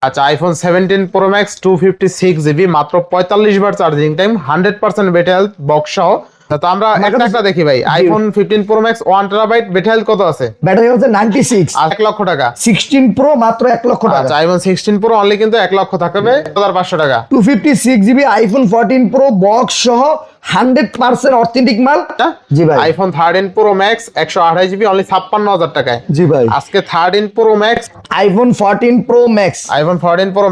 আচ্ছা iPhone 17 pro max 256 GB মাত্র 45 বার charging time 100% battery health box সহ। তো আমরা একটা দেখি ভাই, iPhone 15 pro max 1 terabyte battery health কত আছে? ব্যাটারি হচ্ছে 96 1 লক্ষ টাকা। 16 প্রো মাত্র 1 লক্ষ টাকা। আচ্ছা আইফোন 16 প্রো অনলি কিন্তু 1 লক্ষ থাকবে 1500 টাকা। 256 জিবি আইফোন 14 প্রো বক্স সহ 100% অথেন্টিক মাল। জি ভাই iPhone 13 pro max 128 GB only 56000 টাকায়। জি ভাই আজকে 13 pro max iPhone 14 pro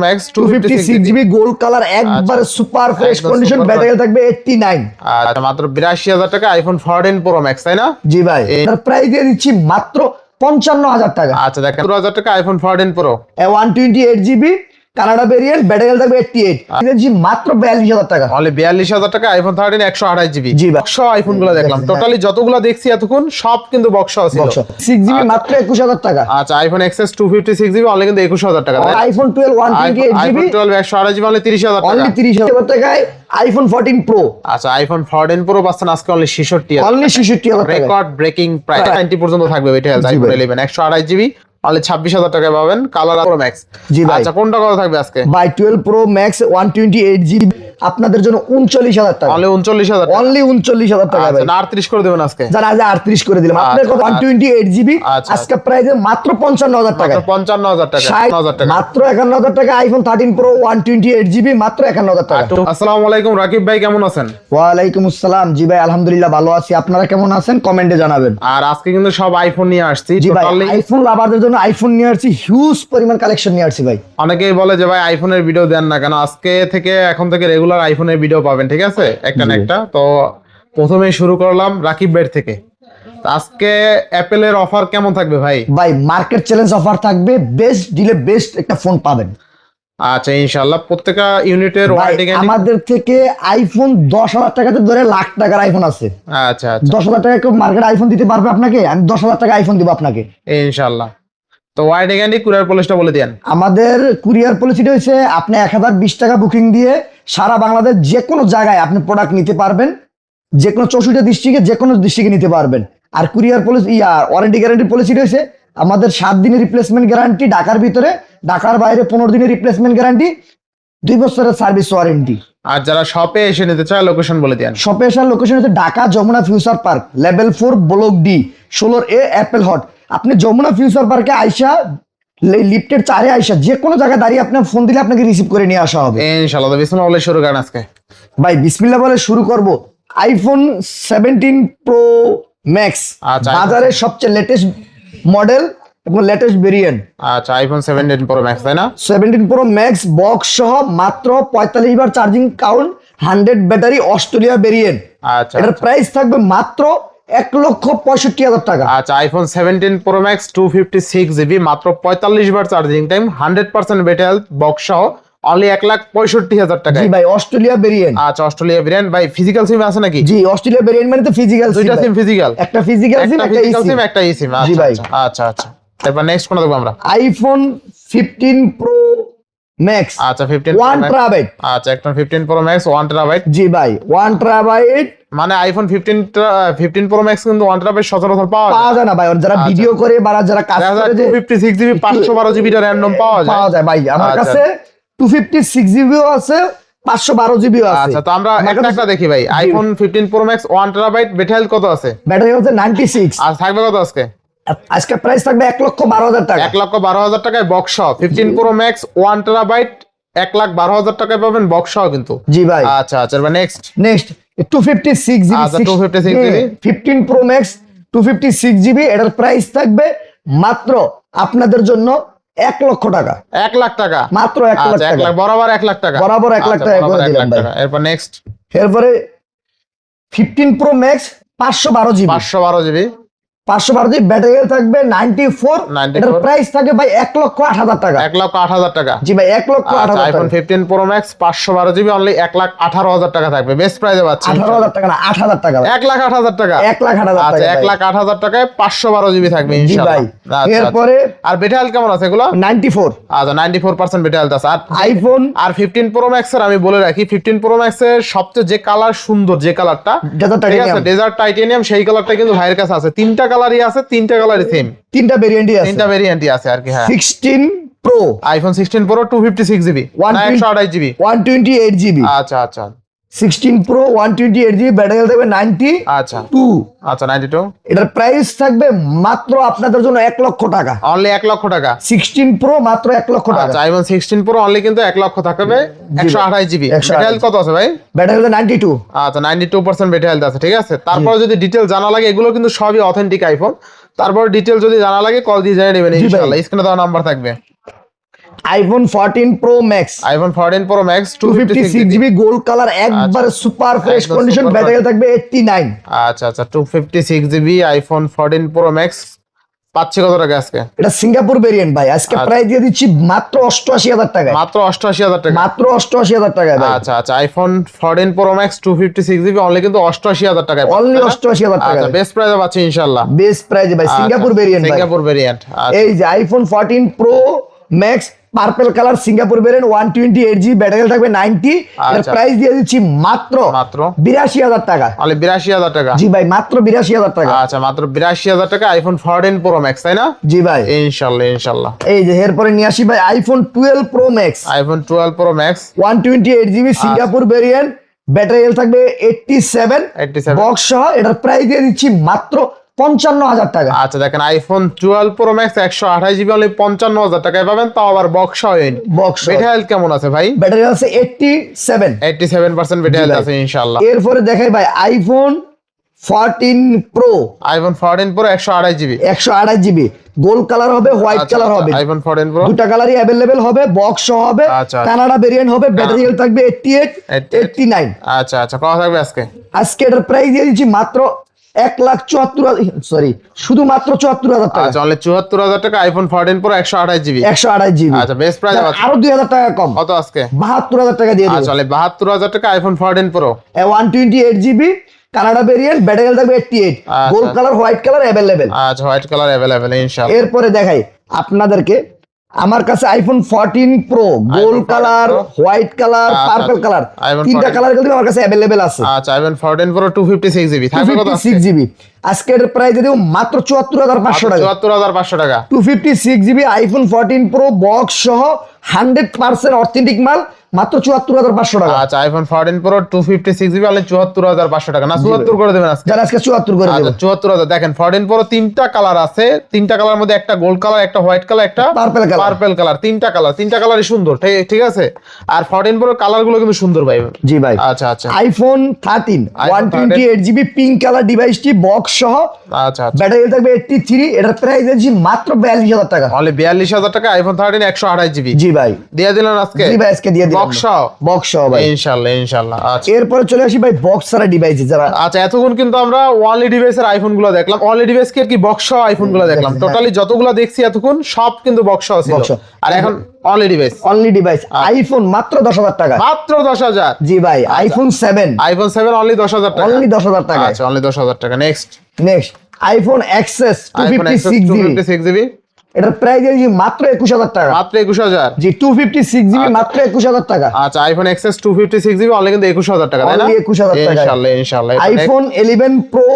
max 256 GB gold colour একবারে সুপার ফ্রেশ কন্ডিশন, ব্যাটারি থাকবে 89। আচ্ছা মাত্র 82000 টাকা আইফোন 14 প্রো ম্যাক্স, তাই না? জি ভাই এর প্রাইস দিয়ে দিচ্ছি মাত্র 55000 টাকা। আচ্ছা দেখেন 20000 টাকা iPhone 14 pro 128 GB Canada variant, battery থাকবে 88, দিচ্ছি মাত্র 42000 টাকা। অনলি 42000 টাকা আইফোন 13 128 জিবি। জি ভাই বক্স আইফোন গুলো দেখলাম, টোটালি যতগুলো দেখছি এতক্ষণ সব কিন্তু বক্স ছিল। 6 জিবি মাত্র 21000 টাকা। আচ্ছা আইফোন এক্সএস 256 জিবি অনলি কিন্তু 21000 টাকা। IPhone 12 128 GB iPhone 12 128 GB only 30000 টাকা। অনলি 30000 টাকায় আইফোন 14 প্রো। আচ্ছা আইফোন 14 প্রো পাচ্ছেন আজকে অনলি 66000। অনলি 66000 টাকা। রেকর্ড ব্রেকিং প্রাইস 90 পর্যন্ত থাকবে এটা হেলথ আইফোন 11 128 জিবি অনলি 26000 টাকায় পাবেন কালার প্রো ম্যাক্স। জি ভাই আচ্ছা কোনটা কত থাকবে আজকে? বাই 12 প্রো ম্যাক্স 128 জিবি আপনাদের জন্য 39000 টাকা। অনলি 39000 টাকা। অনলি 39000 টাকা ভাই। আচ্ছা 38 করে দেবেন আজকে। জান আজ 38 করে দিলাম। আপনাদের কত? 128 জিবি আজকে প্রাইস মাত্র 55000 টাকা। মাত্র 55000 টাকা। 50000 টাকা মাত্র 51000 টাকা আইফোন 13 প্রো 128 জিবি মাত্র 51000 টাকা। আসসালামু আলাইকুম রাকিব ভাই, কেমন আছেন? ওয়া আলাইকুম আসসালাম। জি ভাই আলহামদুলিল্লাহ ভালো আছি, আপনারা কেমন আছেন কমেন্টে জানাবেন। আর আজকে কিন্তু সব আইফোন নিয়ে আসছি। জি ভাই আইফোন লাভারদের জন্য আইফোন নিয়ে আসছি, হিউজ পরিমাণ কালেকশন নিয়ে আসছি ভাই। অনেকেই বলে যে ভাই আইফোনের ভিডিও দেন না কেন, আজকে থেকে এখন থেকে রেগুলার আইফোনের ভিডিও পাবেন, ঠিক আছে একটা না একটা। তো প্রথমেই শুরু করলাম রাকিব ভাই থেকে। আজকে অ্যাপেলের অফার কেমন থাকবে ভাই? ভাই মার্কেট চ্যালেঞ্জ অফার থাকবে, বেস্ট ডিলে বেস্ট একটা ফোন পাবেন। আচ্ছা ইনশাআল্লাহ প্রত্যেকটা ইউনিটের ওয়ারেন্টি গ্যারান্টি আমাদের থেকে আইফোন 10000 টাকাতে ধরে লাখ টাকার আইফোন আছে। আচ্ছা আচ্ছা 10000 টাকা কেউ মার্কেট আইফোন দিতে পারবে আপনাকে? আমি 10000 টাকা আইফোন দিব আপনাকে ইনশাআল্লাহ। তো ওয়ারেন্টি গ্যারান্টি কুরিয়ার পলিসিটা বলে দেন। আমাদের কুরিয়ার পলিসিটা হচ্ছে আপনি 1020 টাকা বুকিং দিয়ে সারা বাংলাদেশ যে কোনো জায়গায় আপনি প্রোডাক্ট নিতে পারবেন, যে কোনো 64টা ডিস্ট্রিক্টে যে কোনো ডিস্ট্রিক্টে নিতে পারবেন। আর কুরিয়ার পলিসি ওয়ারেন্টি গ্যারান্টি পলিসিটা হচ্ছে আমাদের 7 দিনের রিপ্লেসমেন্ট গ্যারান্টি ঢাকার ভিতরে, ঢাকার বাইরে 15 দিনের রিপ্লেসমেন্ট গ্যারান্টি, 2 বছরের সার্ভিস ওয়ারেন্টি। আর যারা শপে এসে নিতে চায় লোকেশন বলে দেন। শপে আসার লোকেশন হচ্ছে Dhaka Jamuna future park level 4 block D 16A Apple Hot. আপনি যমুনা ফিউচার পার্কে আইসা লিফটের 4-এ আইসা যে কোনো জায়গায় দাঁড়িয়ে আপনার ফোন দিলে আপনাকে রিসিভ করে নিয়ে আসা হবে ইনশাআল্লাহ। তো বিসমিল্লাহ বলে শুরু করেন আজকে। ভাই বিসমিল্লাহ বলে শুরু করব। আইফোন 17 প্রো ম্যাক্স বাজারে সবচেয়ে লেটেস্ট মডেল এবং লেটেস্ট ভেরিয়েন্ট। আচ্ছা আইফোন 17 প্রো ম্যাক্স, তাই না? 17 প্রো ম্যাক্স বক্স সহ মাত্র 45 বার charging count, 100 battery, Australia variant. আচ্ছা এটার প্রাইস থাকবে মাত্র 1,65,000 টাকা। আচ্ছা আইফোন 17 প্রো ম্যাক্স 256 জিবি মাত্র 45 বার charging time, 100% battery health box সহ অনলি 1,65,000 টাকা। জি ভাই অস্ট্রেলিয়া ভেরিয়েন্ট। আচ্ছা অস্ট্রেলিয়া ভেরিয়েন্ট। ভাই ফিজিক্যাল সিম আছে নাকি? জি অস্ট্রেলিয়া ভেরিয়েন্ট মানে তো ফিজিক্যাল সিম। দুইটা সিম ফিজিক্যাল, একটা ফিজিক্যাল সিম একটা ই সিম। জি ভাই আচ্ছা আচ্ছা। তারপর নেক্সট কোনটা দেখব আমরা? IPhone 15 pro max. আচ্ছা 15 1 টেরাবাইট। আচ্ছা একটা 15 প্রো ম্যাক্স 1 টেরাবাইট। জি ভাই 1 টেরাবাইট মানে আইফোন 15 প্রো ম্যাক্স কিন্তু 1 টেরাবাইট সচরাচর পাওয়া যায় না ভাই। যারা ভিডিও করে বা যারা কাজ করে যে 256 জিবি 512 জিবি টা র‍্যান্ডম পাওয়া যায় ভাই। আমার কাছে 256 জিবিও আছে, 512 জিবিও আছে। আচ্ছা তো আমরা একটা দেখি ভাই, iPhone 15 pro max 1 terabyte battery health কত আছে? ব্যাটারি হচ্ছে 96। আর থাকবে কত আজকে? আজকে প্রাইস থাকবে 1,12,000 টাকা। 1,12,000 টাকায় বক্স সহ 15 প্রো ম্যাক্স 1 টেরাবাইট 1,12,000 টাকায় পাবেন বক্স সহ কিন্তু। জি ভাই আচ্ছা আচ্ছা এবার নেক্সট 256 জিবি। আচ্ছা 256 জিবি 15 প্রো ম্যাক্স 256 জিবি। এটার প্রাইস থাকবে মাত্র আপনাদের জন্য 1 লক্ষ টাকা। 1 লাখ টাকা মাত্র 1 লাখ টাকা। 1 লাখ বরাবর 1 লাখ টাকা। বরাবর 1 লাখ টাকা করে দিলাম ভাই। এরপর নেক্সট এরপরে 15 pro max 512 GB. 512 GB 512 GB battery থাকবে 94। এটার প্রাইস থাকবে ভাই 1,08,000 টাকা। 1,08,000 টাকা। জি ভাই 1,08,000 টাকা। IPhone 15 pro max 512 GB only 1,18,000 টাকা থাকবে। বেস্ট প্রাইসে পাচ্ছেন। 18,000 টাকা না 8,000 টাকা। 1,08,000 টাকা। 1,08,000 টাকা। আচ্ছা 1,08,000 টাকায় 512 জিবি থাকবে ইনশাআল্লাহ। আচ্ছা এরপরে আর ব্যাটারি হেলথ কেমন আছে এগুলো? 94। আচ্ছা 94% ব্যাটারি হেলথ আছে। আর আইফোন আর 15 প্রো ম্যাক্স এর আমি বলে রাখি 15 প্রো ম্যাক্স এর সবচেয়ে যে কালার সুন্দর, যে কালারটা ঠিক আছে ডেজার্ট টাইটেনিয়াম, সেই কালারটা কিন্তু ভাইয়ের কাছে আছে। তিনটা কালারই আছে, তিনটা কালারই সেম, তিনটা ভেরিয়েন্টই আছে, তিনটা ভেরিয়েন্টই আছে আর কি। হ্যাঁ 16 প্রো আইফোন 16 প্রো 256GB না 128GB? 128GB। আচ্ছা আচ্ছা 16 প্রো 128GB, ব্যাটারি হেলথ থাকবে 92। আচ্ছা আচ্ছা 92। এটার প্রাইস থাকবে মাত্র আপনাদের জন্য 1 লক্ষ টাকা। অনলি 1 লক্ষ টাকা। 16 প্রো মাত্র 1 লক্ষ টাকা। আচ্ছা আইফোন 16 প্রো অনলি কিন্তু 1 লক্ষ থাকবে, 128GB। 128 ব্যাটারি হেলথ কত আছে ভাই? Battery health 92। আচ্ছা 92% ব্যাটারি হেলথ আছে, ঠিক আছে। তারপরে যদি ডিটেইল জানা লাগে, এগুলো কিন্তু সবই অথেন্টিক আইফোন। তারপর ডিটেইল যদি জানা লাগে কল দিয়ে জেনে নেবেন ইনশাআল্লাহ। স্ক্রিনে দেওয়া নাম্বার থাকবে। IPhone 14 pro max, iPhone 14 pro max 256GB gold colour, একবার সুপার ফ্রেশ একদম কন্ডিশন, super ব্যাটারি হেলথ থাকবে 89। আচ্ছা আচ্ছা 256GB আইফোন 14 প্রো ম্যাক্স পাচ্ছি কত টাকা আজকে? এটা সিঙ্গাপুর ভেরিয়েন্ট ভাই, আজকে প্রাইস দিয়ে দিচ্ছি মাত্র 88,000 টাকায়। মাত্র 88,000 টাকা। মাত্র 88,000 টাকায় ভাই। আচ্ছা আচ্ছা iPhone 14 pro max 256GB only কিন্তু 88,000 টাকায়। অনলি 88,000 টাকা। আচ্ছা বেস্ট প্রাইসে পাচ্ছি ইনশাআল্লাহ। বেস্ট প্রাইসে ভাই, সিঙ্গাপুর ভেরিয়েন্ট ভাই। Singapore variant. এই যে iPhone 14 pro max purple colour Singapore variant 128GB, battery health থাকবে 90। এর আচ্ছা। প্রাইস দিয়ে দিচ্ছি মাত্র 82,000 টাকা। অনলি 82,000 টাকা। জি ভাই, মাত্র 82,000 টাকা। আচ্ছা মাত্র 82,000 টাকা আইফোন 14 প্রো ম্যাক্স, তাই না? জি ভাই ইনশাআল্লাহ ইনশাআল্লাহ। এই যে এরপরে নিয়ে আসি ভাই iPhone 12 pro max, iPhone 12 pro max 128GB Singapore variant, battery health থাকবে 87 বক্স সহ। এটার প্রাইস দিয়ে দিচ্ছি মাত্র 55,000 টাকা। আচ্ছা দেখেন iPhone 12 pro max 128GB only 55,000 টাকায় পাবেন, তাও আবার বক্স হয়নি। বক্স ব্যাটারি হেলথ কেমন আছে ভাই? ব্যাটারি হেলথ আছে 87। 87% ব্যাটারি হেলথ আছে ইনশাআল্লাহ। এরপরে দেখাই ভাই iPhone 14 pro, iPhone 14 pro 128GB 128GB gold colour হবে, হোয়াইট কালার হবে। আইফোন 14 প্রো দুটা কালারই अवेलेबल হবে, বক্স সহ হবে, আচ্ছা। কানাডা ভেরিয়েন্ট হবে, ব্যাটারি হেলথ থাকবে 88 89। আচ্ছা আচ্ছা কত থাকবে আজকে? আজকে এটার প্রাইস দিয়ে দিচ্ছি মাত্র 1,74,000 সরি শুধুমাত্র 74,000 টাকা। আচ্ছা অনলি 74,000 টাকা আইফোন 14 প্রো 128GB। 128GB। আচ্ছা বেস্ট প্রাইস আছে। আরো 2,000 টাকা কম, কত আজকে? 72,000 টাকা দিয়ে দিই। আচ্ছা অনলি 72,000 টাকা iPhone 14 pro 128GB Canada variant, battery health থাকবে 88 আচ্ছা। Gold colour, white colour available. আচ্ছা হোয়াইট কালার अवेलेबल ইনশাআল্লাহ। এরপরে দেখাই আপনাদেরকে আমার কাছে iPhone 14 pro gold 14 colour, Pro, white colour, purple colour, iPhone তিনটা 14 কালার কিন্তু আমার কাছে अवेलेबल আছে। আচ্ছা আইফোন 14 প্রো 256GB থাকবে কত আজকে? 256GB আজকের প্রাইস দিয়ে দেব মাত্র 74,500 টাকা। 74,500 টাকা। 256GB আইফোন 14 প্রো বক্স সহ 100% অথেন্টিক মাল, মাত্র 74,500 টাকা। আচ্ছা আইফোন 14 প্রো 256GB অনলি 74,500 টাকা না 74 করে দেবেন আজকে? যারা আজকে 74 করে দেব। আচ্ছা 74,000। দেখেন 14 প্রো তিনটা কালার আছে, তিনটা কালার মধ্যে একটা গোল্ড কালার, একটা হোয়াইট কালার, একটা Purple color। পার্পল কালার, তিনটা কালারই সুন্দর, ঠিক আছে। আর 14 প্রো কালার গুলো কিন্তু সুন্দর ভাই। জি ভাই। আচ্ছা আচ্ছা আইফোন 13 128GB পিঙ্ক কালার ডিভাইসটি বক্স সহ, আচ্ছা আচ্ছা ব্যাটারি হেলথ থাকবে 83। এটার প্রাইস দিচ্ছি মাত্র 42,000 টাকা। অনলি 42,000 টাকা আইফোন 13 128GB জি ভাই। দিয়ে দিলেন আজকে? জি ভাই আজকে দিয়ে দিলাম বক্স সহ? বক্স সহ ভাই ইনশাআল্লাহ ইনশাআল্লাহ। আচ্ছা এরপরে চলে আসি ভাই বক্স ছাড়া ডিভাইসে যারা। আচ্ছা এতক্ষণ কিন্তু আমরা ওয়ানলি ডিভাইসের আইফোন গুলো দেখলাম, অনলি ডিভাইস কি আর কি বক্স সহ আইফোন গুলো দেখলাম। টোটালি যতগুলো দেখছি এতক্ষণ সব কিন্তু বক্স সহ ছিল, Box সহ। আর এখন only device. Only device iPhone মাত্র 10,000 টাকা। মাত্র 10,000? জি ভাই আইফোন 7 আইফোন 7 অনলি 10,000 টাকা। অনলি 10,000 টাকা। আচ্ছা অনলি 10,000 টাকা। Next next iPhone XS iPhone 256GB 256GB এটার প্রাইস দিচ্ছি মাত্র 21,000 টাকা। মাত্র 21,000? জি 256GB মাত্র 21,000 টাকা। আচ্ছা আইফোন এক্সএস 256GB অনলি কিন্তু 21,000 টাকা, তাই না? Only 21,000 টাকা। ইনশাআল্লাহ ইনশাআল্লাহ। আইফোন 11 প্রো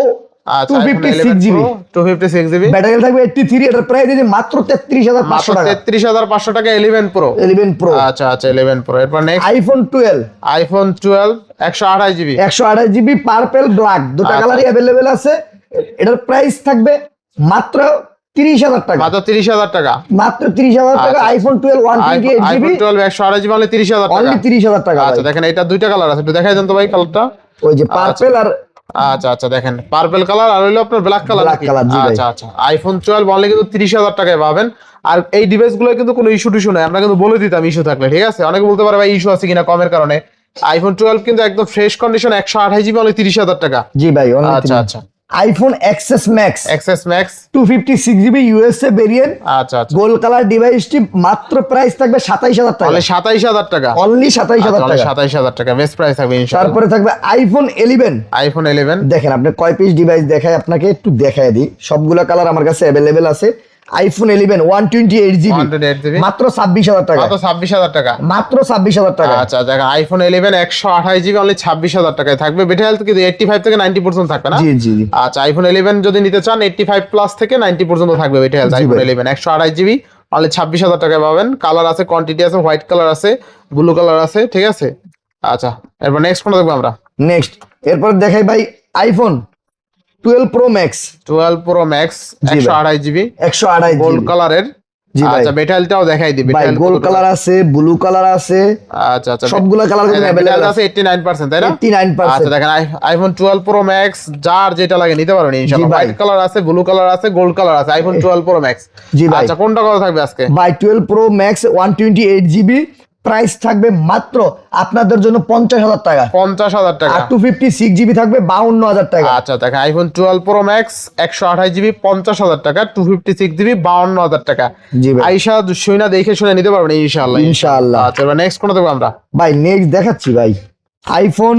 আচ্ছা iPhone 11 256GB Pro 256GB battery health থাকবে 83। এটার প্রাইস দিচ্ছি মাত্র 33,500 টাকা। 33,500 টাকা 11 প্রো। 11 প্রো আচ্ছা আচ্ছা 11 প্রো। এরপর next iPhone 12 iPhone 12 128GB 128GB purple black দুটো আচ্ছা। কালারই अवेलेबल আছে। এটার প্রাইস থাকবে মাত্র 30,000 টাকা। মাত্র 30,000 টাকা। মাত্র 30,000 টাকা। আচ্ছা। IPhone 12 128GB iPhone 12 128GB only 30,000 টাকা। অনলি 30,000 টাকা। আচ্ছা দেখেন এটা দুইটা কালার আছে, একটু দেখাই দেন তো ভাই কালারটা। ওই যে পার্পল আর আচ্ছা আচ্ছা দেখেন পার্পল কালার আর হলো আপনার ব্ল্যাক কালার। Black color, জি ভাই। আচ্ছা আচ্ছা আইফোন 12 অনলি কিন্তু 30,000 টাকায় পাবেন। আর এই ডিভাইস গুলো কিন্তু কোনো ইস্যু টিস্যু নাই, আমরা কিন্তু বলে দিতাম ইস্যু থাকলে, ঠিক আছে। অনেকে বলতে পারে ভাই ইস্যু আছে কিনা কমের কারণে। আইফোন 12 কিন্তু একদম ফ্রেশ কন্ডিশন 128GB অনলি 30,000 টাকা। জি ভাই অনলি আচ্ছা আচ্ছা iPhone XS max XS max 256GB USA variant আচ্ছা আচ্ছা গোল্ড কালার ডিভাইসটি মাত্র প্রাইস থাকবে 27,000 টাকা। অনলি 27,000 টাকা। অনলি 27,000 অনলি টাকা। 27,000 টাকা বেস্ট প্রাইস থাকবে ইনশাআল্লাহ। তারপরে থাকবে আইফোন 11 আইফোন 11 দেখেন আপনি কয় পিস ডিভাইস দেখায় আপনাকে একটু দেখায় দিই। সবগুলা কালার আমার কাছে अवेलेबल আছে। আইফোন 11 128GB 128GB মাত্র 26,000 টাকা। মাত্র 26,000 টাকা। মাত্র 26,000 টাকা। আচ্ছা দেখেন আইফোন 11 128GB অনলি 26,000 টাকায় থাকবে। ব্যাটারি হেলথ কিন্তু 85 থেকে 90% থাকবে না? জি জি জি। আচ্ছা আইফোন 11 যদি নিতে চান 85 প্লাস থেকে 90 পর্যন্ত থাকবে battery health. IPhone 11 128GB only 26,000 টাকায় পাবেন। কালার আছে, কোয়ান্টিটি আছে, হোয়াইট কালার আছে, ব্লু কালার আছে, ঠিক আছে। আচ্ছা, এরপর নেক্সট কোনটা দেখবো আমরা? নেক্সট এরপর দেখাই ভাই iPhone 12 pro max. 12 pro max জি ভাই। 128 জিবি 128 গোল্ড জিবি। কালারের। জি ভাই। আচ্ছা, মেটালটাও দেখাই দিই। ভাই মেটাল গোল্ড কালার আছে, ব্লু কালার আছে, আচ্ছা আচ্ছা, সবগুলা কালার কিন্তু মেটাল अवेलेबल আছে 89%, তাই না? 89%। আচ্ছা, দেখেন আইফোন 12 প্রো ম্যাক্স যার যেটা লাগে নিতে পারবেন ইনশাআল্লাহ। ভাই। হোয়াইট কালার আছে, ব্লু কালার আছে, গোল্ড কালার আছে, আইফোন 12 প্রো ম্যাক্স। জি ভাই। আচ্ছা, কোনটা কত থাকবে আজকে? ভাই 12 প্রো ম্যাক্স 128 জিবি, প্রাইস থাকবে মাত্র আপনাদের জন্য 50,000 টাকা। 50,000 টাকা। আর 256 জিবি থাকবে 52,000 টাকা। আচ্ছা, দেখেন আইফোন 12 প্রো ম্যাক্স 128 জিবি 50,000 টাকা, 256 জিবি 52,000 টাকা। জি ভাই। আইসা শুইনা দেখে শুনে নিতে পারবেন ইনশাআল্লাহ। ইনশাআল্লাহ। আচ্ছা, এবার নেক্সট কোনটা দেখবো আমরা? ভাই নেক্সট দেখাচ্ছি ভাই আইফোন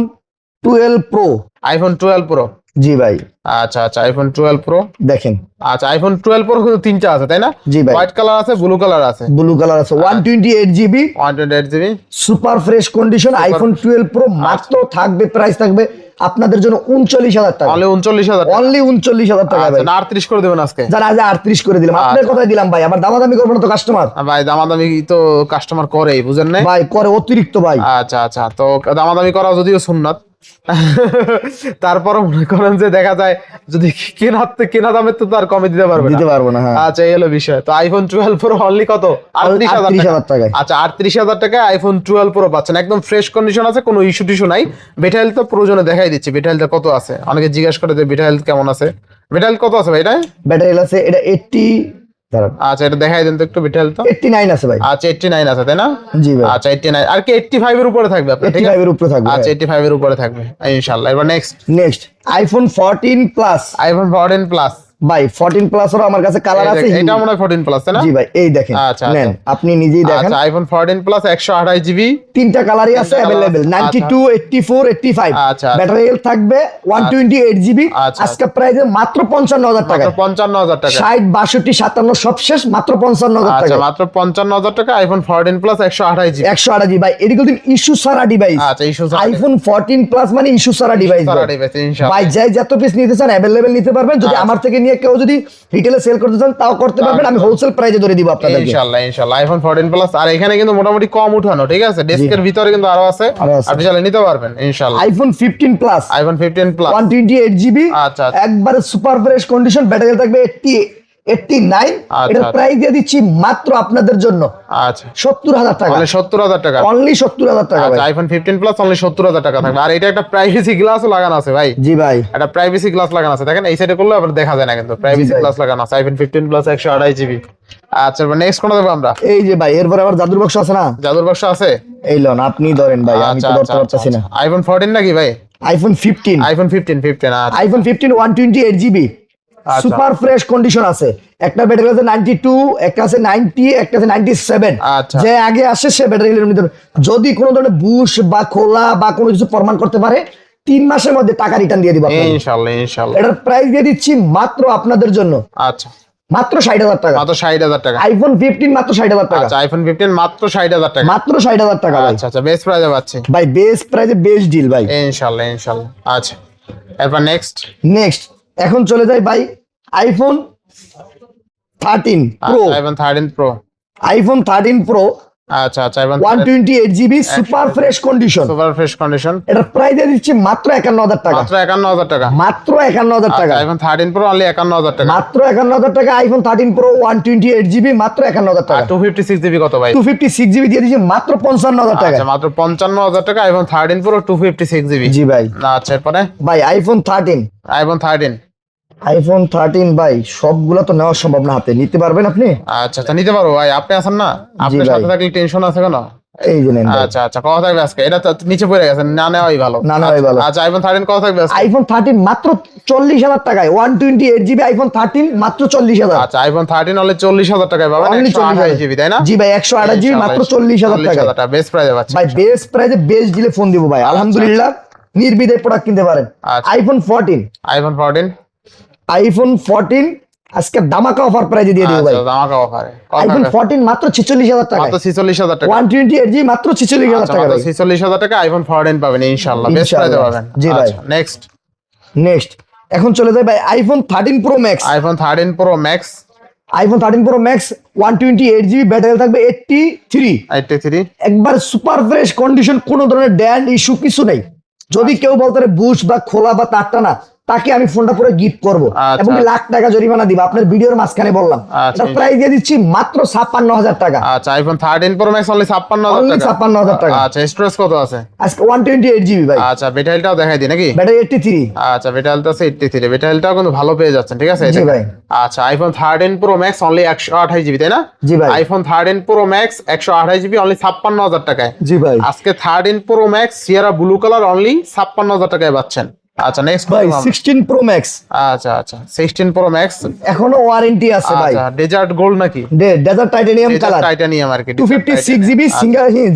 12 প্রো। IPhone 12 pro. জি ভাই আচ্ছা আচ্ছা, আইফোন 12 প্রো। দেখেন। আচ্ছা, আইফোন 12 প্রো কিন্তু তিনটা আছে, তাই না? জি ভাই। হোয়াইট কালার আছে, ব্লু কালার আছে, ব্লু কালার আছে 128 GB 128 GB super fresh condition iPhone 12 pro. মাত্র থাকবে প্রাইস থাকবে আপনাদের জন্য 39,000 টাকা। অনলি 39,000 টাকা। অনলি 39,000 টাকা ভাই। আচ্ছা, না 38 করে দেবেন আজকে? যারা আজ 38 করে দিলাম, আপনার আচ্ছা। কথাই দিলাম ভাই, আবার দামাদামি করবো না তো কাস্টমার। ভাই দামাদামি তো কাস্টমার করেই, বুঝেন না? ভাই করে অতিরিক্ত ভাই। আচ্ছা আচ্ছা, তো দামাদামি করা যদিও সুন্নাত, তারপরও মনে করেন যে দেখা যায় যদি কেনা দামের তো আর কমে দিতে পারবে না। দিতে পারবো না, হ্যাঁ। আচ্ছা, এই হলো বিষয়। তো আইফোন 12 প্রো অনলি কত? 38,000 টাকা। আচ্ছা, 38,000 টাকা আইফোন 12 প্রো পাচ্ছেন, একদম ফ্রেশ কন্ডিশন আছে, কোনো ইস্যু টিস্যু নাই। বেটা হেলথ তো প্রয়োজনে দেখাই দিচ্ছি, বেটা হেলথ কত আছে। অনেকে জিজ্ঞেস করে যে বেটা হেলথ কেমন আছে। বেটা হেলথ কত আছে ভাই এটা? ব্যাটারি আছে এটা 80, দাঁড়ান, আচ্ছা, এটা দেখাই দেন তো একটু বেটা হেলথ। 89 আছে ভাই। আচ্ছা, 89 আছে, তাই না? জি ভাই। আচ্ছা, 89 আর কি 85 এর উপরে থাকবে আপনার, ঠিক আছে? 85 এর উপরে থাকবে। আচ্ছা, 85 এর উপরে থাকবে ইনশাআল্লাহ। এবার next iPhone 14 plus. IPhone 14 plus. ভাই 14 প্লাস এর আমার কাছে কালার আছে। এটা মনে হয় 14 প্লাস, তাই না? জি ভাই, এই দেখেন। আচ্ছা, নেন আচ্ছা। আপনি নিজেই দেখেন। আচ্ছা, আইফোন 14 প্লাস 128 জিবি, তিনটা কালারই আছে তিনটা colour अवेलेबল, আছে। 92, 84, 85। আচ্ছা, ব্যাটারি হেলথ থাকবে 128 জিবি। আচ্ছা, আজকে প্রাইসে মাত্র 55,000 টাকা। মাত্র 55,000 টাকা। 60, 62, 57 সব শেষ, মাত্র 55,000 আচ্ছা, টাকা। মাত্র 55,000 টাকা আইফোন 14 প্লাস 128 জিবি। 128 জিবি ভাই, এদিকে দিন ইস্যু সারা ডিভাইস। আচ্ছা, ইস্যু সারা আইফোন 14 প্লাস মানে ইস্যু সারা ডিভাইস সারা ডিভাইস ইনশাআল্লাহ। ভাই। যাই যত পিস নিতে চান अवेलेबल নিতে পারবেন। যদি আচ্ছা। আমার থেকে নিয়ে কেউ যদি রিটেলে সেল করতে চান তাও করতে পারবেন, আমি হোলসেল প্রাইসে ধরে দিব আপনাদেরকে ইনশাআল্লাহ ইনশাআল্লাহ। আইফোন 14 প্লাস, আর এখানে কিন্তু মোটামুটি কম উঠানো, ঠিক আছে? ডেস্কের ভিতরে কিন্তু আরো আছে, আরো আছে। আপনি চাইলে নিতে পারবেন ইনশাআল্লাহ। IPhone 15 plus, iPhone 15 plus 128 GB, আচ্ছা, আচ্ছা। একবারে সুপার ফ্রেশ কন্ডিশন, ব্যাটারি থাকবে 89। আচ্ছা, এটার আচ্ছা। প্রাইস দিয়ে দিচ্ছি মাত্র আপনাদের জন্য আচ্ছা, 70,000 টাকা। অনলি 70,000 টাকা। অনলি 70,000 টাকা আচ্ছা, ভাই। আইফোন 15 প্লাস অনলি 70,000 টাকা থাকবে। আর এটা একটা প্রাইভেসি গ্লাসও লাগানো আছে ভাই। জি ভাই। একটা প্রাইভেসি গ্লাস লাগানো আছে, দেখেন এই সাইডে করলে আবার দেখা যায় না, কিন্তু প্রাইভেসি ভাই। গ্লাস লাগানো আছে আইফোন 15 প্লাস 128 জিবি। আচ্ছা, নেক্সট কোনটা দেখবো আমরা? এই যে ভাই, এরপর আবার জাদুর বাক্স আছে না, জাদুর বাক্স আছে। এই লন আপনি ধরেন ভাই, আমি তো ধরতে পারতেছি না। আইফোন 14 নাকি ভাই? আইফোন 15। আইফোন 15 আচ্ছা। আইফোন 15 128 জিবি আচ্ছা। সুপার ফ্রেশ কন্ডিশন আছে। একটা ব্যাটারি আছে 92, একটা আছে 90, একটা আছে 97। আচ্ছা। যে আগে আসে সে ব্যাটারি নিতে পারবে। যদি কোনো ধরনের বুশ বা খোলা বা কোনো কিছু প্রমাণ করতে পারে 3 মাসের মধ্যে টাকা রিটার্ন দিয়ে দিব আপনাকে ইনশাআল্লাহ ইনশাআল্লাহ। এটার প্রাইস দিয়ে দিচ্ছি মাত্র আপনাদের জন্য আচ্ছা, মাত্র 60,000 টাকা। মাত্র 60,000 টাকা। আইফোন 15 মাত্র 60,000 টাকা। আচ্ছা, আইফোন 15 মাত্র 60,000 টাকা। মাত্র 60,000 টাকা ভাই। আচ্ছা আচ্ছা, বেস্ট প্রাইসে পাচ্ছি ভাই বেস্ট প্রাইসে বেস্ট ডিল ভাই। ইনশাআল্লাহ ইনশাআল্লাহ। আচ্ছা, এরপর নেক্সট নেক্সট এখন চলে যাই ভাই iPhone 13 pro. IPhone 13 pro. IPhone 13 pro আচ্ছা আচ্ছা, iPhone 128 GB super fresh condition. Super fresh condition. এটার প্রাইস দিয়ে দিচ্ছি মাত্র 51,000 টাকা। মাত্র 51,000 টাকা। মাত্র 51,000 টাকা। আইফোন 13 প্রো অনলি 51,000 টাকা। মাত্র 51,000 টাকা আইফোন 13 প্রো 128 জিবি মাত্র 51,000 টাকা। 256 জিবি কত ভাই? 256 জিবি দিয়ে দিচ্ছি মাত্র 55,000 টাকা। আচ্ছা, মাত্র 55,000 টাকা আইফোন 13 প্রো 256 জিবি। জি ভাই। আচ্ছা, এরপরে ভাই আইফোন 13। আইফোন 13। আইফোন 13 ভাই সবগুলো তো নেওয়া সম্ভব না, হাতে নিতে পারবেন আপনি? আচ্ছা আচ্ছা, নিতে পারবো ভাই, আপনি আছেন না, আপনার ভাই। সাথে থাকলে টেনশন আছে কেন? এই যে নেন ভাই। আচ্ছা আচ্ছা, কত থাকবে আজকে? এটা তো নিচে পড়ে গেছে, না নেওয়াই ভালো। না নেওয়াই ভালো। আচ্ছা, আইফোন 13 কত থাকবে আজকে? আইফোন 13 মাত্র 40,000 টাকায় 128 জিবি আইফোন 13 মাত্র 40,000। আচ্ছা, আইফোন 13 অনলি 40,000 টাকায় পাবেন। Only 128 জিবি, তাই না? জি ভাই 128 জিবি মাত্র 40,000 টাকা। টাকা বেস্ট প্রাইসে পাচ্ছেন ভাই বেস্ট প্রাইসে বেস্ট দিলে ফোন দিব ভাই, আলহামদুলিল্লাহ নির্বিধায় প্রোডাক্ট কিনতে পারেন। আচ্ছা। আইফোন 14। আইফোন 14। আইফোন 14 আজকে দামাকা অফার প্রাইসে দিয়ে দিব ভাই। আচ্ছা, দামাকা অফারে আইফোন 14 মাত্র 46,000 টাকা। মাত্র 46,000 টাকা। 128 জিবি মাত্র 46,000 আচ্ছা, টাকা মাত্র ভাই। 46,000 টাকা আইফোন 14 পাবেন ইনশাআল্লাহ, বেস্ট প্রাইসে ইনশাআল্লাহ। পাবেন। জি ভাই। আচ্ছা, নেক্সট নেক্সট এখন চলে যাই ভাই iPhone 13 pro max. IPhone 13 pro max iPhone 13 pro max 128GB battery থাকবে 83। 83 একবার সুপার ফ্রেশ কন্ডিশন, কোনো ধরনের ড্যান্ড ইস্যু কিছু নেই। যদি কেউ বলতে পারে বুশ বা খোলা বা তারটা না, তাকে আমি ফোনটা পুরো গিফট করবো আচ্ছা। এবং লাখ টাকা জরিমানা দিব। আপনার ভিডিওর মাঝখানে বললাম, আচ্ছা। এটা প্রাইস দিয়ে দিচ্ছি মাত্র 56,000 টাকা। আচ্ছা iPhone 13 pro max only 56,000 Only টাকা। 56,000 টাকা। আচ্ছা স্টোরেজ কত আছে? আজকে 128GB ভাই। আচ্ছা ব্যাটারিটাও দেখাই দিই নাকি? ব্যাটারি 83। আচ্ছা ব্যাটারিটা আছে 83, ব্যাটারিটাও কিন্তু ভালো পেয়ে যাচ্ছেন, ঠিক আছে? জি ভাই। আচ্ছা iPhone 13 pro max only 128GB, তাই না? জি ভাই। IPhone 13 pro max 128GB only 56,000 টাকায়। জি ভাই। আজকে 13 pro max Sierra blue colour only 56,000 টাকায় পাচ্ছেন। আচ্ছা নেক্সট ভাই 16 প্রো ম্যাক্স। আচ্ছা আচ্ছা 16 প্রো ম্যাক্স এখনো ওয়ারেন্টি আছে ভাই। আচ্ছা ডেজার্ট গোল্ড নাকি? ডেজার্ট টাইটানিয়াম কালার, টাইটানিয়াম আর কি। 256GB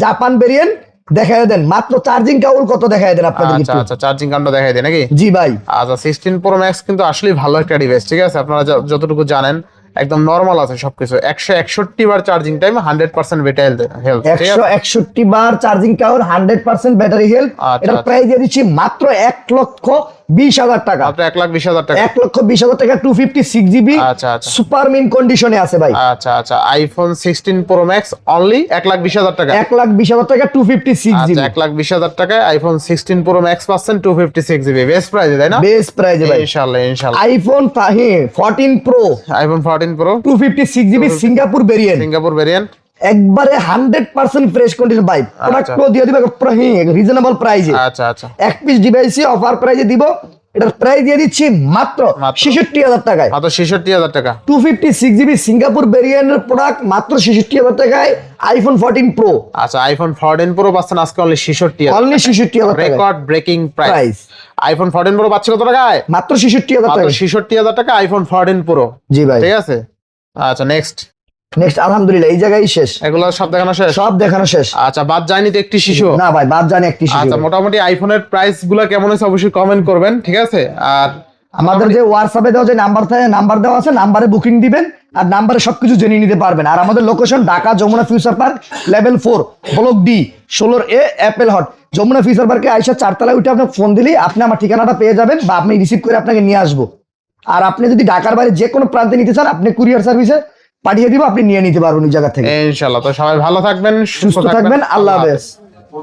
Japan variant. দেখায় দেন মাত্র চার্জিং কেবল কত, দেখায় দেন আপনাদের আচ্ছা আচ্ছা চার্জিং কাউন্টটা দেখাই দেয় নাকি? জি ভাই। আচ্ছা 16 প্রো ম্যাক্স কিন্তু আসলেই ভালো একটা ডিভাইস, ঠিক আছে? আপনারা যতটুকু জানেন একদম নরমাল আছে সবকিছু। 161 বার চার্জিং টাইম, 100% ব্যাটারি হেলথ, ঠিক আছে? 161 বার চার্জিং কাউর, 100% ব্যাটারি হেলথ। আচ্ছা, এটা আচ্ছা। প্রাইস দিয়ে দিচ্ছি মাত্র 1,20,000 টাকা। মাত্র 1,20,000 টাকা। 1,20,000 টাকা 256GB আচ্ছা আচ্ছা সুপার মিন কন্ডিশনে আছে ভাই। আচ্ছা আচ্ছা আইফোন 16 প্রো ম্যাক্স অনলি 1,20,000 টাকা। 1,20,000 টাকা 256GB আচ্ছা 1,20,000 টাকায় আইফোন 16 প্রো ম্যাক্স পাচ্ছেন 256GB, বেস্ট প্রাইসে, তাই না? বেস্ট প্রাইসে ভাই। ইনশাআল্লাহ ইনশাআল্লাহ। IPhone 14 pro iPhone 14 pro 256GB Singapore variant, Singapore variant একবারে 100% ফ্রেশ কন্ডিশন ভাই। প্রোডাক্টও দিয়ে দিবে রিজনেবল প্রাইসে। আচ্ছা আচ্ছা এক পিস ডিভাইসে অফার প্রাইসে দিব। এটার প্রাইস দিয়ে দিচ্ছি মাত্র 66,000 টাকায়। মাত্র 66,000 টাকা। 256GB সিঙ্গাপুর ভেরিয়েন্টের প্রোডাক্ট মাত্র 66,000 টাকায় আইফোন 14 প্রো। আচ্ছা আইফোন 14 প্রো পাচ্ছেন আজকে অনলি 66,000। অনলি 66,000 টাকা record breaking price. Price. IPhone 14 pro পাচ্ছে কত টাকায়? মাত্র 66,000 মাত্র টাকা। 66,000 টাকা আইফোন 14 প্রো। জি ভাই। ঠিক আছে। আচ্ছা নেক্সট আলহামদুলিল্লাহ এই জায়গায় শেষ, এগুলো সব দেখানো শেষ। সব দেখানো শেষ। আচ্ছা বাদ যায়নি তো একটি শিশু? না ভাই বাদ জানি একটি শিশু। আচ্ছা মোটামুটি আইফোনের প্রাইস গুলো কেমন হয়েছে অবশ্যই কমেন্ট করবেন, ঠিক আছে? আর আমাদের যে হোয়াটসঅ্যাপে দেওয়া যে নাম্বার থাকে, নাম্বার দেওয়া আছে, নাম্বারে বুকিং দিবেন আর নাম্বারে সবকিছু জেনে নিতে পারবেন। আর আমাদের location Dhaka Jamuna future park level 4 block D 16A Apple Hot. Jamuna future পার্কে আইসা 4 তলায় উঠে আপনি ফোন দিলেই আপনি আমার ঠিকানাটা পেয়ে যাবেন, বা আপনি রিসিভ করে আপনাকে নিয়ে আসবো। আর আপনি যদি ঢাকার বাইরে যে কোনো প্রান্তে নিতে চান, আপনি কুরিয়ার সার্ভিসে পাঠিয়ে দিব, আপনি নিয়ে নিতে পারবেন ওই জায়গা থেকে। ইনশাআল্লাহ। তো সবাই ভালো থাকবেন, সুস্থ থাকবেন। আল্লাহ হাফেজ।